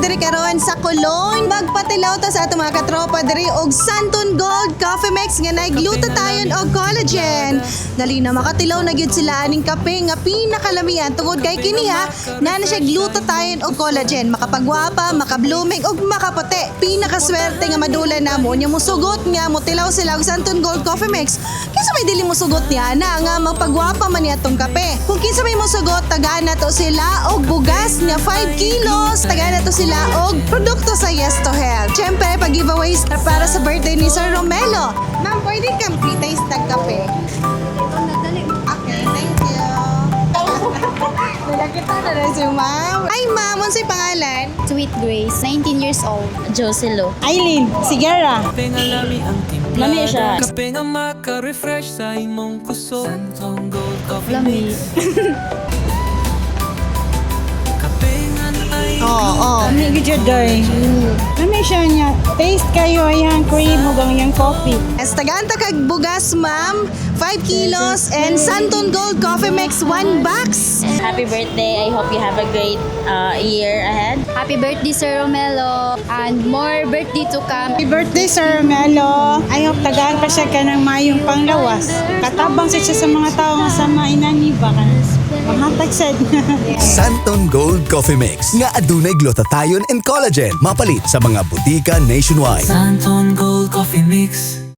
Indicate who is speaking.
Speaker 1: diri karon sa Cologne. Magpatilaw ta sa ato mga katropa diri og Santon Gold Coffee Mix nga naigluto tayon og collagen. Dali na makatilaw na gyud sila aning kape nga pinakalamian tungod kay kini ha na siya gluto tayon og collagen. Makapagwapa, makablooming og makaputi. Pinakaswerte nga madula namo nya musugot nga motilaw sila og Santon Gold Coffee Mix. Kinsa may dili musugot niya na nga magpagwapa man niya tong kape. Kung kinsa may musugot taga na to sila og bugas nga 5 kilos. Taga na to sila og produkto sa Yes to Health. Siyempre, pag-giveaways para sa birthday ni Sir Romelo. Ma'am, pwede kang pre-taste ng kape? Okay, thank you. Nagkita na rin si ma'am. Ay, ma'am, ano sa'yo pangalan?
Speaker 2: Sweet Grace, 19 years old. Joselo.
Speaker 3: Aileen, Sigara.
Speaker 4: Pengalami ang timplada.
Speaker 2: Lami siya.
Speaker 4: Kape nga maka-refresh sa imong kusog. Santong Gold Coffee
Speaker 2: Lami.
Speaker 4: Mix. Kape nga ay
Speaker 1: Oo.
Speaker 3: Kami gudyo doy. Kami siya niya. Taste kayo ayang cream ug ang iyang coffee.
Speaker 1: Estaganta kag bugas, ma'am. 5 kilos and Santon Gold Coffee Mix 1 box.
Speaker 2: Happy birthday. I hope you have a great year ahead. Happy birthday, Sir Romelo. And more birthday to come.
Speaker 3: Happy birthday, Sir Melo. I hope tagaan pa siya ka ng mayong panglawas. Katabang siya sa mga tao nga sa mainaniba. Mahatag sad.
Speaker 5: Santon Gold Coffee Mix nga adunay glutathione and collagen mapalit sa mga butika nationwide.
Speaker 4: Santon Gold Coffee Mix.